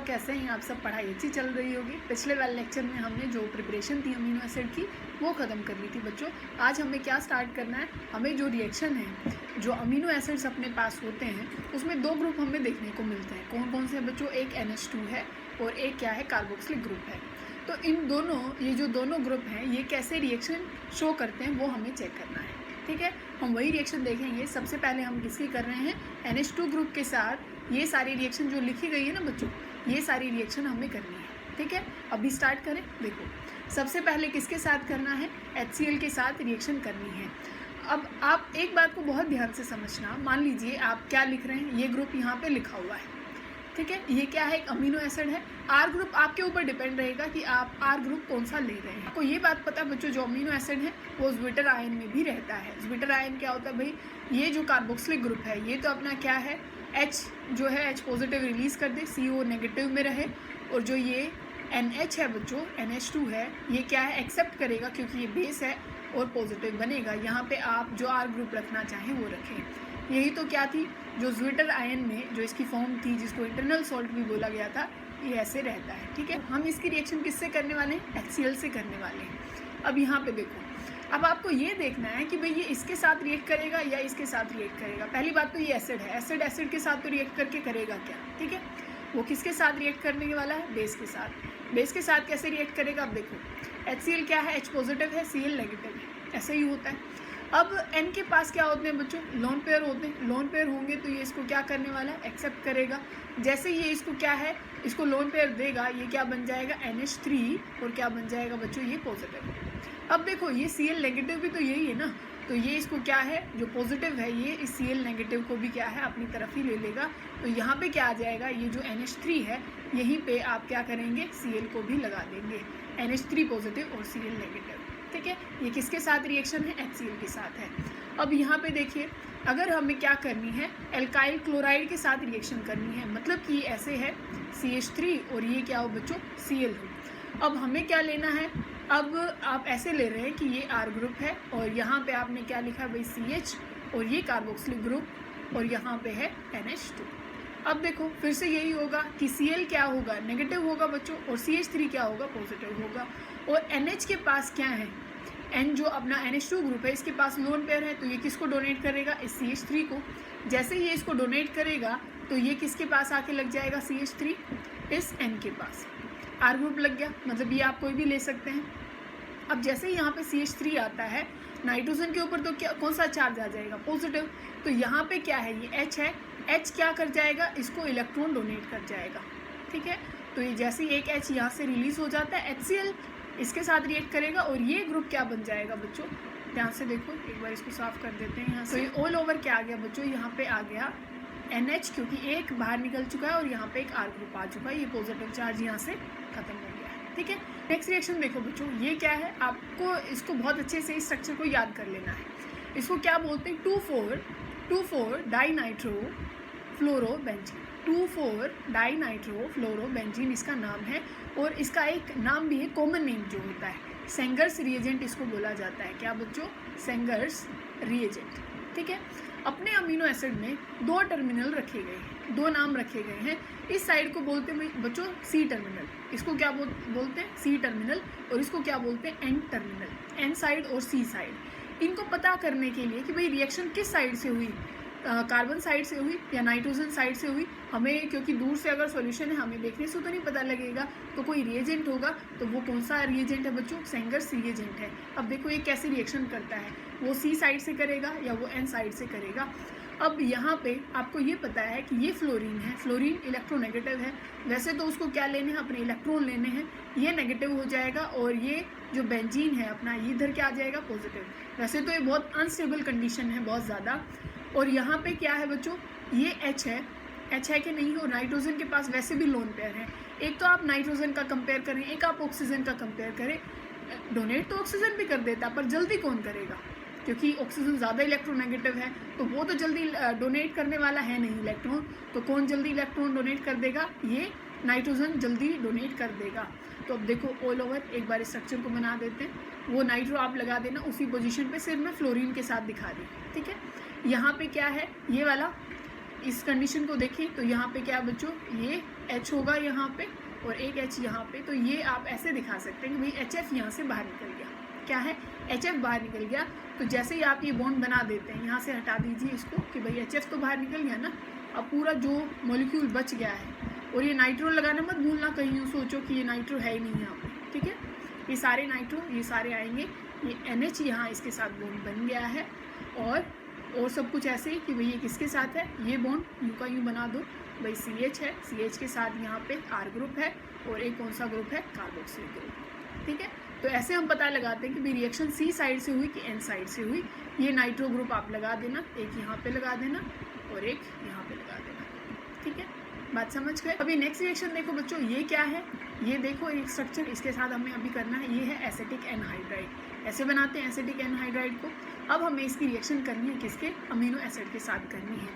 कैसे हैं आप सब? पढ़ाई अच्छी चल रही होगी। पिछले वाले लेक्चर में हमने जो प्रिपरेशन थी अमीनो एसिड की वो ख़त्म कर ली थी बच्चों। आज हमें क्या स्टार्ट करना है, हमें जो रिएक्शन है, जो अमीनो एसिड्स अपने पास होते हैं उसमें दो ग्रुप हमें देखने को मिलते हैं। कौन कौन से बच्चों? एक NH2 है और एक क्या है, कार्बोक्सिलिक ग्रुप है। तो इन दोनों, ये जो दोनों ग्रुप हैं ये कैसे रिएक्शन शो करते हैं वो हमें चेक करना है। ठीक है, हम वही रिएक्शन देखेंगे। सबसे पहले हम किसकी कर रहे हैं, NH2 ग्रुप के साथ ये सारी रिएक्शन जो लिखी गई है ना बच्चों, ये सारी रिएक्शन हमें करनी है। ठीक है, अभी स्टार्ट करें। देखो, सबसे पहले किसके साथ करना है, HCl के साथ रिएक्शन करनी है। अब आप एक बात को बहुत ध्यान से समझना। मान लीजिए आप क्या लिख रहे हैं, ये ग्रुप यहाँ पे लिखा हुआ है। ठीक है, ये क्या है, एक अमीनो एसिड है। R ग्रुप आपके ऊपर डिपेंड रहेगा कि आप R ग्रुप कौन सा ले रहे हैं। आपको ये बात पता है बच्चों, जो अमीनो एसिड है वो ज्विटर आयन में भी रहता है। ज्विटर आयन क्या होता है भाई, ये जो कार्बोक्सिलिक ग्रुप है ये तो अपना क्या है, H जो है H पॉजिटिव रिलीज कर दे, CO नेगेटिव में रहे, और जो ये NH है बच्चों, NH2 है, ये क्या है, एक्सेप्ट करेगा क्योंकि ये बेस है और पॉजिटिव बनेगा। यहाँ पे आप जो R ग्रुप रखना चाहें वो रखें। यही तो क्या थी, जो ज्विटर आयन में जो इसकी फॉर्म थी, जिसको इंटरनल सॉल्ट भी बोला गया था, ये ऐसे रहता है। ठीक है, हम इसकी रिएक्शन किससे करने वाले हैं, HCl से करने वाले हैं। अब यहाँ पे देखो, अब आपको ये देखना है कि भाई ये इसके साथ रिएक्ट करेगा या इसके साथ रिएक्ट करेगा। पहली बात तो ये एसिड है, एसिड के साथ तो रिएक्ट करके करेगा क्या। ठीक है, वो किसके साथ रिएक्ट करने वाला है, बेस के साथ। बेस के साथ कैसे रिएक्ट करेगा, अब देखो, HCl क्या है, H पॉजिटिव है, Cl नेगेटिव है, ऐसे ही होता है। अब N के पास क्या होते हैं बच्चों, लोन पेयर होते हैं। लोन पेयर होंगे तो ये इसको क्या करने वाला है, एक्सेप्ट करेगा। जैसे ये इसको क्या है, इसको लोन पेयर देगा, ये क्या बन जाएगा, NH3, और क्या बन जाएगा बच्चों, ये पॉजिटिव। अब देखो, ये Cl नेगेटिव भी तो यही है ना, तो ये इसको क्या है, जो पॉजिटिव है ये इस Cl नेगेटिव को भी क्या है, अपनी तरफ ही ले लेगा। तो यहाँ पे क्या आ जाएगा, ये जो NH3 है यहीं पे आप क्या करेंगे, Cl को भी लगा देंगे, NH3 पॉजिटिव और Cl नेगेटिव। ठीक है, ये किसके साथ रिएक्शन है, HCl के साथ है। अब यहाँ पे देखिए, अगर हमें क्या करनी है, एल्काइल क्लोराइड के साथ रिएक्शन करनी है, मतलब कि ऐसे है CH3 और ये क्या हो बच्चों, Cl हो। अब हमें क्या लेना है, अब आप ऐसे ले रहे हैं कि ये R ग्रुप है और यहाँ पे आपने क्या लिखा है भाई, CH, और ये कार्बोक्सिलिक ग्रुप, और यहाँ पे है NH2। अब देखो फिर से यही होगा कि Cl क्या होगा, नेगेटिव होगा बच्चों, और CH3 क्या होगा, पॉजिटिव होगा। और NH के पास क्या है, N जो अपना NH2 ग्रुप है इसके पास लोन पेयर है, तो ये किसको डोनेट करेगा, इस CH3 को। जैसे ये इसको डोनेट करेगा तो ये किसके पास आके लग जाएगा, CH3, इस N के पास। R ग्रुप लग गया, मतलब ये आप कोई भी ले सकते हैं। अब जैसे ही यहाँ पे CH3 आता है, नाइट्रोजन के ऊपर तो क्या, कौन सा चार्ज आ जाएगा, पॉजिटिव। तो यहाँ पे क्या है, ये H है, H क्या कर जाएगा, इसको इलेक्ट्रॉन डोनेट कर जाएगा। ठीक है, तो ये जैसे ही एक H यहाँ से रिलीज हो जाता है, HCl इसके साथ रिएक्ट करेगा और ये ग्रुप क्या बन जाएगा बच्चों, ध्यान से देखो, एक बार इसको साफ कर देते हैं यहाँ से। तो ये ऑल ओवर क्या आ गया बच्चों, यहाँ पे आ गया NH, क्योंकि एक बाहर निकल चुका है और यहाँ पे एक R ग्रुप आ चुका है, ये पॉजिटिव चार्ज यहाँ से खत्म हो गया है। ठीक है, नेक्स्ट रिएक्शन देखो बच्चों, ये क्या है, आपको इसको बहुत अच्छे से इस स्ट्रक्चर को याद कर लेना है। इसको क्या बोलते हैं, 2,4 डाइनाइट्रो फ्लोरोबेंजीन। 2,4 डाइनाइट्रो फ्लोरोबेंजीन इसका नाम है, और इसका एक नाम भी है, कॉमन नेम जो होता है, सेंगर्स रिएजेंट इसको बोला जाता है। क्या बच्चों, सेंगर्स रिएजेंट। ठीक है, अपने अमीनो एसिड में दो टर्मिनल रखे गए हैं, दो नाम रखे गए हैं। इस साइड को बोलते हैं बच्चों C टर्मिनल, इसको क्या बोलते हैं, C टर्मिनल, और इसको क्या बोलते हैं, N टर्मिनल, N साइड और C साइड। इनको पता करने के लिए कि भाई रिएक्शन किस साइड से हुई, कार्बन साइड से हुई या नाइट्रोजन साइड से हुई, हमें, क्योंकि दूर से अगर सॉल्यूशन है हमें देखने से तो नहीं पता लगेगा, तो कोई रिएजेंट होगा, तो वो कौन सा रिएजेंट है बच्चों, सेंगर्स रिएजेंट है। अब देखो ये कैसे रिएक्शन करता है, वो C साइड से करेगा या वो N साइड से करेगा। अब यहाँ पे आपको ये पता है कि ये फ्लोरीन है, फ्लोरीन इलेक्ट्रोनेगेटिव है। वैसे तो उसको क्या लेने हैं, अपने इलेक्ट्रॉन लेने हैं, ये नेगेटिव हो जाएगा, और ये जो बेंजीन है अपना, ये इधर क्या आ जाएगा, पॉजिटिव। वैसे तो ये बहुत अनस्टेबल कंडीशन है, बहुत ज़्यादा। और यहाँ पे क्या है बच्चों, ये H है कि नहीं, और नाइट्रोजन के पास वैसे भी लोन पेयर है। एक तो आप नाइट्रोजन का कंपेयर करें, एक आप ऑक्सीजन का कंपेयर करें। डोनेट तो ऑक्सीजन भी कर देता, पर जल्दी कौन करेगा, क्योंकि ऑक्सीजन ज़्यादा इलेक्ट्रोनेगेटिव है, तो वो तो जल्दी डोनेट करने वाला है नहीं इलेक्ट्रॉन। तो कौन जल्दी इलेक्ट्रॉन डोनेट कर देगा, ये नाइट्रोजन जल्दी डोनेट कर देगा। तो अब देखो ऑल ओवर एक बार स्ट्रक्चर को बना देते हैं, वो नाइट्रो आप लगा देना उसी पोजीशन पे, सिर्फ मैं फ्लोरीन के साथ दिखा दी। ठीक है, यहाँ पे क्या है, ये वाला इस कंडीशन को देखें तो यहाँ पे क्या बच्चों, ये H होगा यहाँ पे और एक H यहाँ पे, तो ये आप ऐसे दिखा सकते हैं कि भाई HF यहाँ से बाहर निकल गया। क्या है, HF बाहर निकल गया। तो जैसे ही आप ये बॉन्ड बना देते हैं, यहाँ से हटा दीजिए इसको कि भाई HF तो बाहर निकल गया ना, अब पूरा जो मॉलिक्यूल बच गया है। और ये नाइट्रो लगाना मत भूलना, कहीं यूँ सोचो कि ये नाइट्रो है ही नहीं यहाँ पे, ठीक है। ये सारे नाइट्रो, ये सारे आएंगे, ये NH यहाँ इसके साथ बॉन्ड बन गया है। और सब कुछ ऐसे ही कि भाई ये किसके साथ है, ये बॉन्ड यूँ का यूँ बना दो, भाई CH है, CH के साथ यहाँ पे R ग्रुप है और एक कौन सा ग्रुप है, कार्बोक्सिलिक ग्रुप, ठीक है। तो ऐसे हम पता लगाते हैं कि भाई रिएक्शन C साइड से हुई कि N साइड से हुई। ये नाइट्रो ग्रुप आप लगा देना, एक यहाँ पे लगा देना और एक यहाँ पे लगा देना, ठीक है। बात समझ गए। अभी नेक्स्ट रिएक्शन देखो बच्चों, ये क्या है, ये देखो एक स्ट्रक्चर, इसके साथ हमें अभी करना है, ये है एसिटिक एनहाइड्राइड। ऐसे बनाते हैं एसिटिक एनहाइड्राइड को। अब हमें इसकी रिएक्शन करनी है किसके, अमीनो एसिड के साथ करनी है।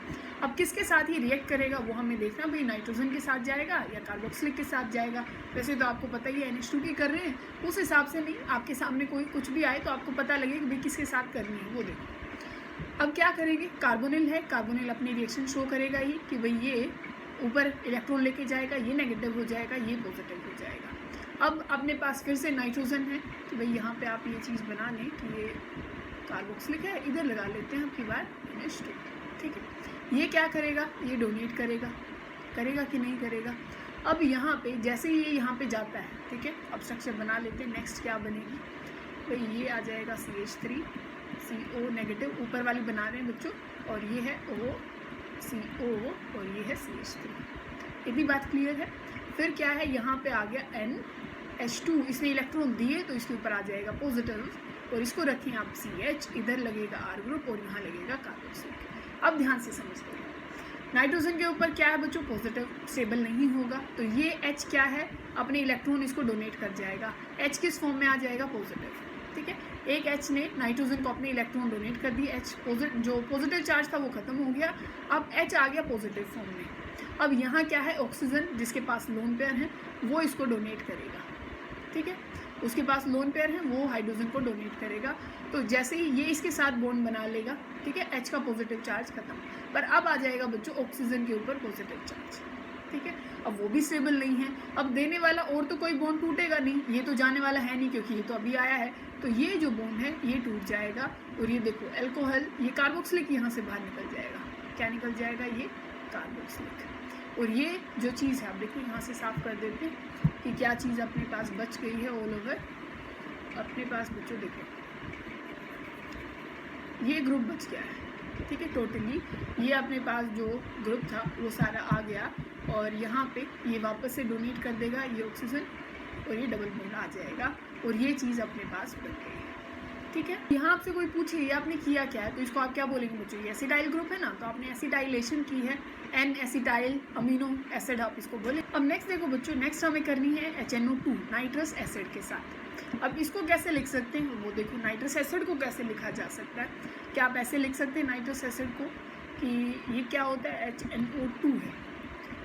अब किसके साथ ये रिएक्ट करेगा वो हमें देखना, भाई नाइट्रोजन के साथ जाएगा या कार्बोक्सिलिक के साथ जाएगा। वैसे तो आपको पता ही है NH2 की कर रहे हैं, उस हिसाब से नहीं, आपके सामने कोई कुछ भी आए तो आपको पता लगे कि भाई किसके साथ करनी है, वो देखो। अब क्या करेंगे, कार्बोनिल है, कार्बोनिल अपनी रिएक्शन शो करेगा ही कि भाई ये ऊपर इलेक्ट्रॉन लेके जाएगा, ये नेगेटिव हो जाएगा, ये पॉजिटिव हो जाएगा। अब अपने पास फिर से नाइट्रोजन है कि भाई यहाँ पे आप ये चीज़ बना लें कि ये कार्बोक्सिलिक है, इधर लगा लेते हैं अब की बार NH2, ठीक है। ये क्या करेगा, ये डोनेट करेगा, करेगा कि नहीं करेगा। अब यहाँ पे जैसे ही ये यहाँ पे जाता है, ठीक है, अब स्ट्रक्चर बना लेते हैं। नेक्स्ट क्या बनेगी, भाई ये आ जाएगा CH3 CO नेगेटिव, ऊपर वाली बना रहे हैं बच्चों, और ये है O CO और ये है CH3। ये भी बात क्लियर है। फिर क्या है, यहाँ पे आ गया NH2, इसने इलेक्ट्रॉन दिए तो इसके ऊपर आ जाएगा पॉजिटिव, और इसको रखें आप CH, इधर लगेगा R ग्रुप और यहाँ लगेगा कार्बोक्सिलिक। अब ध्यान से समझ लो, नाइट्रोजन के ऊपर क्या है बच्चों, पॉजिटिव, स्टेबल नहीं होगा, तो ये H क्या है, अपने इलेक्ट्रॉन इसको डोनेट कर जाएगा। H किस फॉर्म में आ जाएगा, पॉजिटिव, ठीक है। एक H ने नाइट्रोजन को अपने इलेक्ट्रॉन डोनेट कर दिए, H जो पॉजिटिव चार्ज था वो खत्म हो गया, अब H आ गया पॉजिटिव फॉर्म में। अब यहाँ क्या है, ऑक्सीजन जिसके पास लोन पेयर है वो इसको डोनेट करेगा, ठीक है, उसके पास लोन पेयर है वो हाइड्रोजन को डोनेट करेगा। तो जैसे ही ये इसके साथ बॉन्ड बना लेगा, ठीक है, H का पॉजिटिव चार्ज खत्म। पर अब आ जाएगा बच्चों ऑक्सीजन के ऊपर पॉजिटिव चार्ज, ठीक है। अब वो भी स्टेबल नहीं है, अब देने वाला और तो कोई बॉन्ड टूटेगा नहीं, ये तो जाने वाला है नहीं क्योंकि ये तो अभी आया है, तो ये जो बॉन्ड है ये टूट जाएगा। और ये देखो अल्कोहल, ये कार्बोक्सिलिक यहाँ से बाहर निकल जाएगा, क्या निकल जाएगा, ये कार्बोक्सिलिक। और ये जो चीज़ है, आप देखो यहाँ से साफ कर देते हैं कि क्या चीज़ अपने पास बच गई है ऑल ओवर। अपने पास बच्चों देखो ये ग्रुप बच गया है, ठीक है, टोटली ये अपने पास जो ग्रुप था वो सारा आ गया, और यहाँ पे ये वापस से डोनेट कर देगा ये ऑक्सीजन, और ये डबल बॉन्ड आ जाएगा, और ये चीज़ अपने पास बन गई है, ठीक है। यहाँ आपसे कोई पूछे ये आपने किया क्या है, तो इसको आप क्या बोलेंगे बच्चों, ये एसिटाइल ग्रुप है ना, तो आपने एसिटाइलेशन की है, N एसिटाइल अमीनो एसिड आप इसको बोले। अब नेक्स्ट देखो बच्चों, नेक्स्ट हमें करनी है HNO2 नाइट्रस एसिड के साथ। अब इसको कैसे लिख सकते हैं, वो देखो नाइट्रस एसिड को कैसे लिखा जा सकता है। क्या आप ऐसे लिख सकते हैं नाइट्रस एसिड को कि ये क्या होता है, HNO2 है,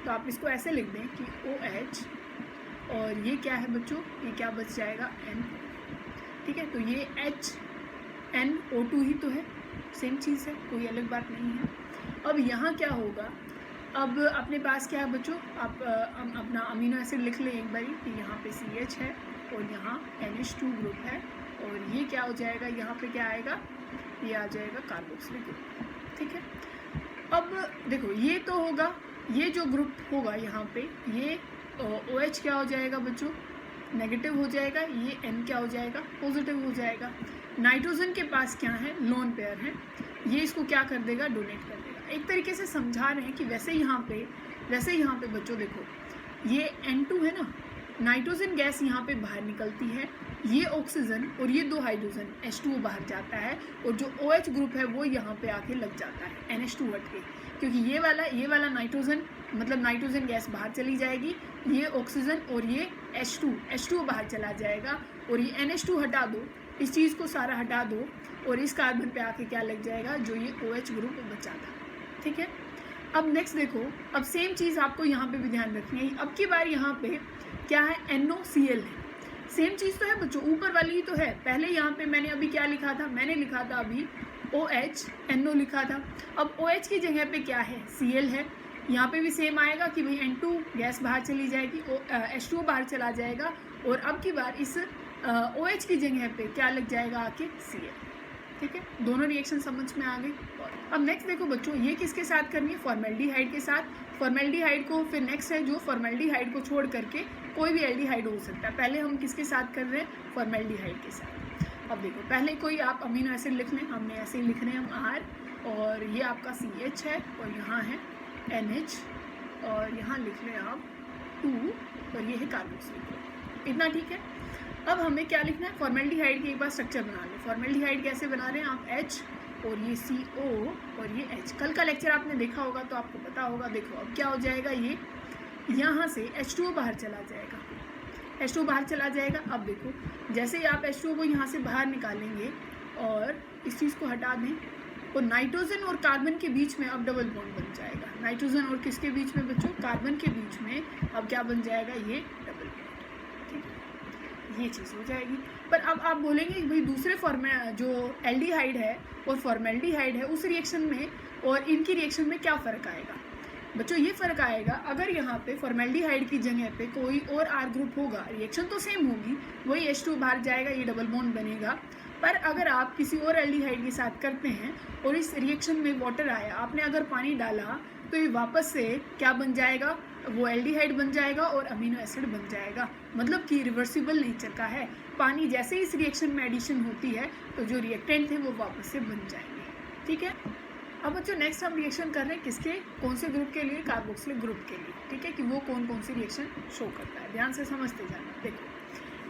तो आप इसको ऐसे लिख दें कि OH, और ये क्या है बच्चों, ये क्या बच जाएगा, N, ठीक है। तो ये HNO2 ही तो है, सेम चीज़ है, कोई अलग बात नहीं है। अब यहाँ क्या होगा, अब अपने पास क्या है बच्चों, आप अपना अमीनो एसिड लिख लें एक बारी कि यहाँ पे CH है और यहाँ NH2 ग्रुप है, और ये क्या हो जाएगा, यहाँ पे क्या आएगा, ये आ जाएगा कार्बोक्सिलिक ग्रुप, ठीक है। अब देखो ये तो होगा, ये जो ग्रुप होगा यहाँ पे ये OH क्या हो जाएगा बच्चों, नेगेटिव हो जाएगा, ये N क्या हो जाएगा, पॉजिटिव हो जाएगा। नाइट्रोजन के पास क्या है, लोन पेयर है, ये इसको क्या कर देगा, डोनेट कर देगा। एक तरीके से समझा रहे हैं कि वैसे यहाँ पे बच्चों देखो ये N2 है ना, नाइट्रोजन गैस यहाँ पे बाहर निकलती है, ये ऑक्सीजन और ये दो हाइड्रोजन H2O बाहर जाता है, और जो OH ग्रुप है वो यहाँ पे आके लग जाता है NH2 हट के, क्योंकि ये वाला नाइट्रोजन मतलब नाइट्रोजन गैस बाहर चली जाएगी, ये ऑक्सीजन और ये H2O बाहर चला जाएगा, और ये NH2 हटा दो, इस चीज़ को सारा हटा दो, और इस कार्बन पे आके क्या लग जाएगा, जो ये OH ग्रुप बचा था, ठीक है। अब नेक्स्ट देखो, अब सेम चीज़ आपको यहाँ पे भी ध्यान रखनी है। अब की बार यहाँ पे क्या है, NOCl है, सेम चीज़ तो है बच्चों, ऊपर वाली ही तो है। पहले यहाँ पे मैंने अभी क्या लिखा था, मैंने लिखा था अभी OH NO लिखा था। अब OH की जगह पे क्या है, Cl है। यहाँ पे भी सेम आएगा कि भाई N2 गैस बाहर चली जाएगी, H2O बाहर चला जाएगा, और अब की बार इस OH की जगह पे क्या लग जाएगा आके, Cl। ठीक है, दोनों रिएक्शन समझ में आ गई। अब नेक्स्ट देखो बच्चों, ये किसके साथ करनी है, फॉर्मेल्डिहाइड के साथ। फॉर्मेल्डिहाइड को फिर नेक्स्ट है जो फॉर्मेल्डिहाइड को छोड़ करके कोई भी एल्डिहाइड हो सकता है। पहले हम किसके साथ कर रहे हैं, फॉर्मेल्डिहाइड के साथ। अब देखो, पहले कोई आप अमीनो एसिड लिख लें, हमने ऐसे लिख रहे हैं हम R, और ये आपका CH है, और यहाँ है NH, और यहाँ लिख लें आप 2, और ये है कार्बोक्सिलिक। इतना ठीक है। अब हमें क्या लिखना है, फॉर्मेल्डिहाइड के एक बार स्ट्रक्चर बना लें। फॉर्मेल्डिहाइड कैसे बना रहे हैं आप, H और ये CO और ये H। कल का लेक्चर आपने देखा होगा तो आपको पता होगा। देखो अब क्या हो जाएगा, ये यहाँ से H2O बाहर चला जाएगा, H2O बाहर चला जाएगा। अब देखो, जैसे ही आप H2O को यहाँ से बाहर निकालेंगे और इस चीज़ को हटा दें, और नाइट्रोजन और कार्बन के बीच में अब डबल बॉन्ड बन जाएगा। नाइट्रोजन और किसके बीच में बच्चों, कार्बन के बीच में अब क्या बन जाएगा, ये डबल बॉन्ड। ठीक है, ये चीज़ हो जाएगी। पर अब आप बोलेंगे कि भाई दूसरे जो एल्डिहाइड है और फॉर्मेल्डिहाइड है, उस रिएक्शन में और इनकी रिएक्शन में क्या फ़र्क आएगा। बच्चों ये फ़र्क आएगा, अगर यहाँ पे फॉर्मेल्डिहाइड की जगह पे कोई और R ग्रुप होगा, रिएक्शन तो सेम होगी, वही H2 बाहर जाएगा, ये डबल बॉन्ड बनेगा। पर अगर आप किसी और एल्डिहाइड के साथ करते हैं और इस रिएक्शन में वाटर आया, आपने अगर पानी डाला, तो ये वापस से क्या बन जाएगा, वो एल्डिहाइड बन जाएगा और अमीनो एसिड बन जाएगा। मतलब कि रिवर्सिबल नेचर का है। पानी जैसे ही इस रिएक्शन में एडिशन होती है तो जो रिएक्टेंट थे वो वापस से बन जाएंगे। ठीक है। अब बच्चों नेक्स्ट हम रिएक्शन कर रहे हैं किसके, कौन से ग्रुप के लिए, कार्बोक्सिलिक ग्रुप के लिए। ठीक है, कि वो कौन कौन सी रिएक्शन शो करता है, ध्यान से समझते जाना। देखो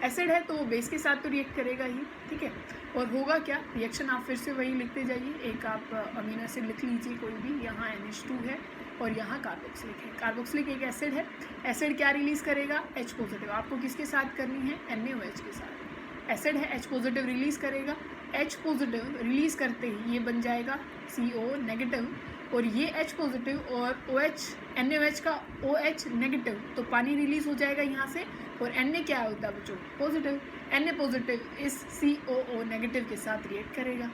एसिड है तो वो बेस के साथ तो रिएक्ट करेगा ही। ठीक है, और होगा क्या, रिएक्शन आप फिर से वही लिखते जाइए। एक आप अमीनो एसिड लिख लीजिए कोई भी, यहाँ NH2 है और यहाँ कार्बोक्सिलिक है। कार्बोक्सिलिक एक एसिड है। एसिड क्या रिलीज़ करेगा, H पॉजिटिव। आपको किसके साथ करनी है, NaOH के साथ। एसिड है, H पॉजिटिव रिलीज़ करेगा। H पॉजिटिव रिलीज़ करते ही ये बन जाएगा CO नेगेटिव, और ये H पॉजिटिव और OH NaOH का OH नेगेटिव, तो पानी रिलीज़ हो जाएगा यहाँ से। और Na क्या होता है बच्चों, पॉजिटिव। Na पॉजिटिव इस COO नेगेटिव के साथ रिएक्ट करेगा,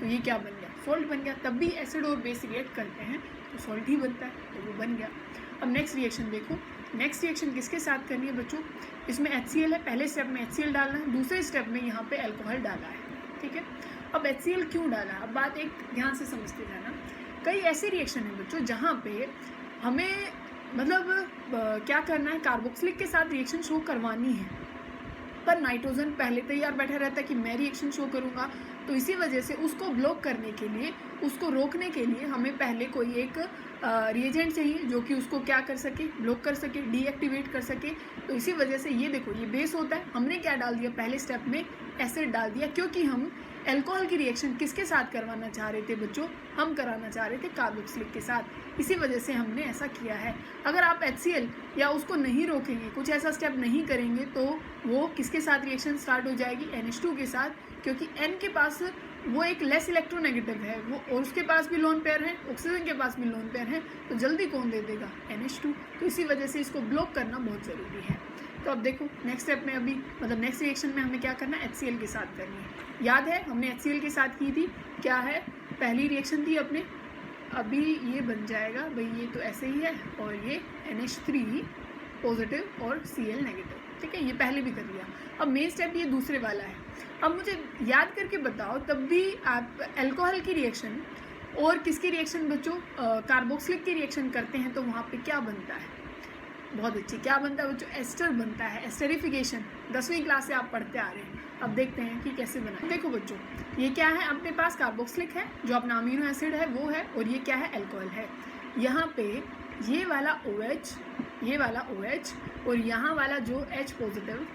तो ये क्या बन गया, सॉल्ट बन गया। तब भी एसिड और बेस रिएक्ट करते हैं तो सॉल्ट ही बनता है, तो वो बन गया। अब नेक्स्ट रिएक्शन देखो, नेक्स्ट रिएक्शन किसके साथ करनी है बच्चों, इसमें HCl है। पहले स्टेप में HCl डालना है, दूसरे स्टेप में यहाँ पे अल्कोहल डाला है। ठीक है, अब HCl क्यों डाला, अब बात एक ध्यान से समझते जाना। कई ऐसे रिएक्शन है बच्चों जहाँ पे हमें मतलब क्या करना है, कार्बोक्सिलिक के साथ रिएक्शन शो करवानी है, पर नाइट्रोजन पहले तैयार बैठा रहता है कि मैं रिएक्शन शो करूँगा। तो इसी वजह से उसको ब्लॉक करने के लिए, उसको रोकने के लिए हमें पहले कोई एक रिएजेंट चाहिए जो कि उसको क्या कर सके, ब्लॉक कर सके, डीएक्टिवेट कर सके। तो इसी वजह से ये देखो, ये बेस होता है। हमने क्या डाल दिया, पहले स्टेप में एसिड डाल दिया, क्योंकि हम अल्कोहल की रिएक्शन किसके साथ करवाना चाह रहे थे बच्चों, हम कराना चाह रहे थे कार्बोक्सिलिक के साथ। इसी वजह से हमने ऐसा किया है। अगर आप HCl या उसको नहीं रोकेंगे, कुछ ऐसा स्टेप नहीं करेंगे, तो वो किसके साथ रिएक्शन स्टार्ट हो जाएगी, NH2 के साथ, क्योंकि N के पास वो एक लेस इलेक्ट्रोनेगेटिव है वो, और उसके पास भी लोन पेयर है, ऑक्सीजन के पास भी लोन पेयर है, तो जल्दी कौन दे देगा, NH2। तो इसी वजह से इसको ब्लॉक करना बहुत ज़रूरी है। तो अब देखो नेक्स्ट स्टेप में, अभी मतलब नेक्स्ट रिएक्शन में हमें क्या करना है, HCl के साथ करनी है। याद है हमने HCl के साथ की थी, क्या है, पहली रिएक्शन थी अपने। अभी ये बन जाएगा भाई, ये तो ऐसे ही है, और ये NH3 पॉजिटिव और Cl नेगेटिव। ठीक है, ये पहले भी कर लिया। अब मेन स्टेप ये दूसरे वाला है। अब मुझे याद करके बताओ, तब भी आप अल्कोहल की रिएक्शन और किसकी रिएक्शन बच्चों, कार्बोक्सिलिक की रिएक्शन करते हैं, तो वहाँ पे क्या बनता है, बहुत अच्छी, क्या बनता है बच्चों, एस्टर बनता है। एस्टरिफिकेशन 10वीं क्लास से आप पढ़ते आ रहे हैं। अब देखते हैं कि कैसे बनाए। देखो बच्चों, ये क्या है, अपने पास कार्बोक्सिलिक है जो अपना अमीनो एसिड है वो है, और ये क्या है, अल्कोहल है। यहाँ पे ये वाला OH, ये वाला OH, और यहाँ वाला जो H पॉजिटिव,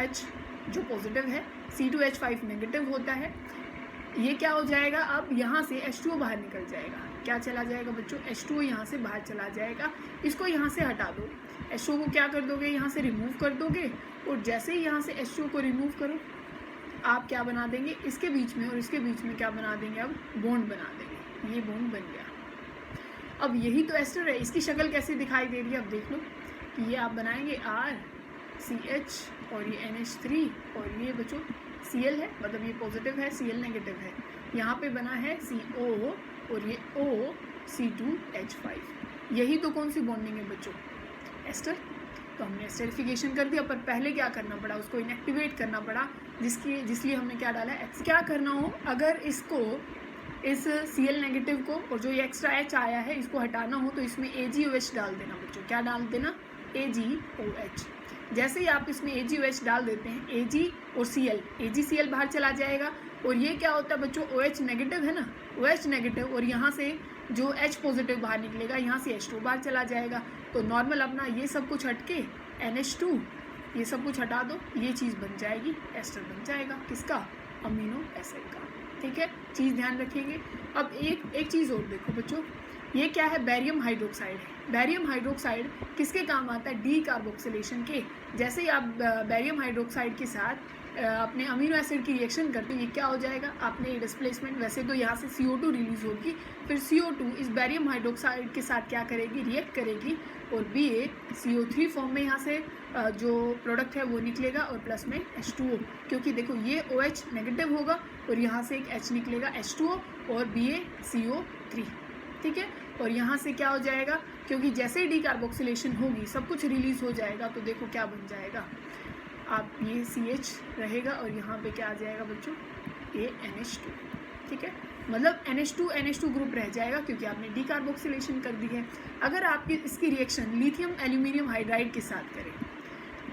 H जो पॉजिटिव है, C2H5 नेगेटिव होता है। ये क्या हो जाएगा, अब यहाँ से H2O बाहर निकल जाएगा। क्या चला जाएगा बच्चों, H2O यहाँ से बाहर चला जाएगा। इसको यहाँ से हटा दो, H2O को क्या कर दोगे, यहाँ से रिमूव कर दोगे, और जैसे ही यहाँ से H2O को रिमूव करो, आप क्या बना देंगे, इसके बीच में और इसके बीच में क्या बना देंगे, अब बॉन्ड बना देंगे। ये बॉन्ड बन गया। अब यही तो एस्टर है, इसकी शक्ल कैसे दिखाई दे रही है, अब देख लो कि ये आप बनाएंगे RCH और ये NH3 और ये बच्चों Cl है, मतलब ये पॉजिटिव है, Cl नेगेटिव है, यहाँ पे बना है CO और ये OC2H5। यही तो कौन सी बॉन्डिंग है बच्चों, एस्टर। तो हमने एस्टरिफिकेशन कर दिया, पर पहले क्या करना पड़ा, उसको इनएक्टिवेट करना पड़ा, जिसलिए हमने क्या डाला है, क्या करना हो, अगर इसको इस Cl नेगेटिव को और जो ये एक्स्ट्रा H आया है इसको हटाना हो तो इसमें AgOH डाल देना बच्चों। क्या डाल देना, AgOH। जैसे ही आप इसमें AgOH डाल देते हैं, Ag और Cl, AgCl बाहर चला जाएगा और ये क्या होता है बच्चों, OH नेगेटिव है ना, OH नेगेटिव, और यहाँ से जो H पॉजिटिव बाहर निकलेगा, यहाँ से H2 बाहर चला जाएगा। तो नॉर्मल अपना ये सब कुछ हट के NH2, ये सब कुछ हटा दो, ये चीज़ बन जाएगी, एस्टर बन जाएगा, किसका, अमीनो एसिड का। ठीक है, चीज़ ध्यान रखेंगे। अब एक चीज़ और देखो बच्चों, ये क्या है, बैरियम हाइड्रोक्साइड है। बैरियम हाइड्रोक्साइड किसके काम आता है, डी कार्बोक्सिलेशन के। जैसे ही आप बैरियम हाइड्रोक्साइड के साथ अपने अमीनो एसिड की रिएक्शन करते हो, ये क्या हो जाएगा, आपने डिस्प्लेसमेंट, वैसे तो यहाँ से CO2 रिलीज होगी, फिर CO2 इस बैरियम हाइड्रोक्साइड के साथ क्या करेगी, रिएक्ट करेगी और BaCO3 फॉर्म में यहाँ से जो प्रोडक्ट है वो निकलेगा और प्लस में H2O, क्योंकि देखो ये OH नेगेटिव होगा और यहाँ से एक H निकलेगा, H2O और BaCO3। ठीक है, और यहाँ से क्या हो जाएगा, क्योंकि जैसे ही डीकार्बोक्सिलेशन होगी सब कुछ रिलीज हो जाएगा, तो देखो क्या बन जाएगा, आप ये CH रहेगा और यहाँ पे क्या आ जाएगा बच्चों, ये NH2। ठीक है, मतलब NH2 ग्रुप रह जाएगा क्योंकि आपने डीकार्बोक्सिलेशन कर दी है। अगर आप इसकी रिएक्शन लिथियम एल्यूमिनियम हाइड्राइड के साथ करें,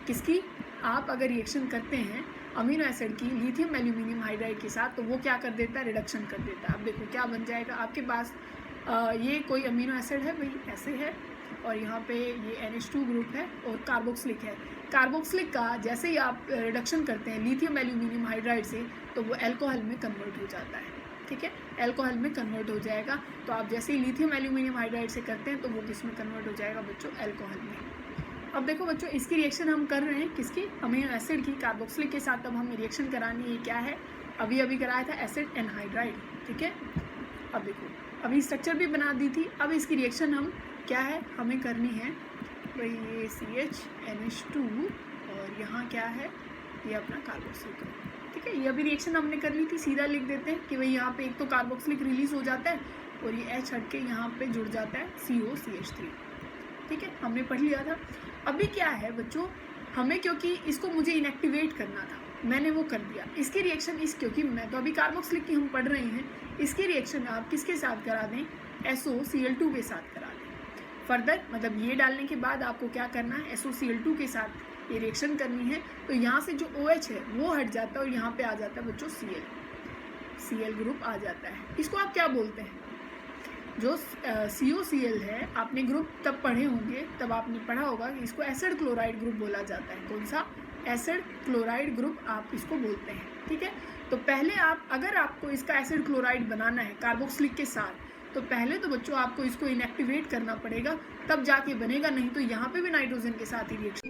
किसकी, आप अगर रिएक्शन करते हैं अमीनो एसिड की लिथियम एल्यूमिनियम हाइड्राइड के साथ, तो वो क्या कर देता है, रिडक्शन कर देता है। अब देखो क्या बन जाएगा, आपके पास ये कोई अमीनो एसिड है भाई, ऐसे है, और यहाँ पे ये NH2 ग्रुप है और कार्बोक्सिलिक है। कार्बोक्सिलिक का जैसे ही आप रिडक्शन करते हैं लिथियम एल्यूमिनियम हाइड्राइड से, तो वो अल्कोहल में कन्वर्ट हो जाता है। ठीक है, अल्कोहल में कन्वर्ट हो जाएगा। तो आप जैसे ही लिथियम एल्यूमिनियम हाइड्राइड से करते हैं तो वो किस में कन्वर्ट हो जाएगा बच्चों, अल्कोहल में। अब देखो बच्चों, इसकी रिएक्शन हम कर रहे हैं किसकी, अमीनो एसिड की, कार्बोक्सिलिक के साथ। अब हमें रिएक्शन करानी है, ये क्या है, अभी कराया था एसिड एनहाइड्राइड। ठीक है, अब देखो अभी स्ट्रक्चर भी बना दी थी। अब इसकी रिएक्शन हम क्या है, हमें करनी है भाई, ये CH NH2 और यहाँ क्या है, ये अपना कार्बोक्सिलिक। ठीक है, ये अभी रिएक्शन हमने कर ली थी, सीधा लिख देते हैं कि भाई यहाँ पे एक तो कार्बोक्सिलिक रिलीज हो जाता है और ये H हट के यहाँ पे जुड़ जाता है COCH3। ठीक है, हमने पढ़ लिया था। अभी क्या है बच्चों, हमें क्योंकि इसको मुझे इनएक्टिवेट करना था, मैंने वो कर दिया। इसकी रिएक्शन क्योंकि मैं तो अभी कार्बोक्सिलिक की हम पढ़ रहे हैं, इसकी रिएक्शन आप किसके साथ करा दें, SOCl2 के साथ करा दें। फर्दर मतलब ये डालने के बाद आपको क्या करना है, SOCl2 के साथ ये रिएक्शन करनी है। तो यहाँ से जो OH है वो हट जाता है और यहाँ पे आ जाता है बच्चों Cl ग्रुप आ जाता है। इसको आप क्या बोलते हैं, जो COCl है, आपने ग्रुप तब पढ़े होंगे, तब आपने पढ़ा होगा कि इसको एसिड क्लोराइड ग्रुप बोला जाता है। कौन सा, एसिड क्लोराइड ग्रुप आप इसको बोलते हैं। ठीक है, तो पहले अगर आपको इसका एसिड क्लोराइड बनाना है कार्बोक्सिलिक के साथ, तो पहले तो बच्चों आपको इसको इनएक्टिवेट करना पड़ेगा, तब जाके बनेगा, नहीं तो यहाँ पे भी नाइट्रोजन के साथ ही रिएक्शन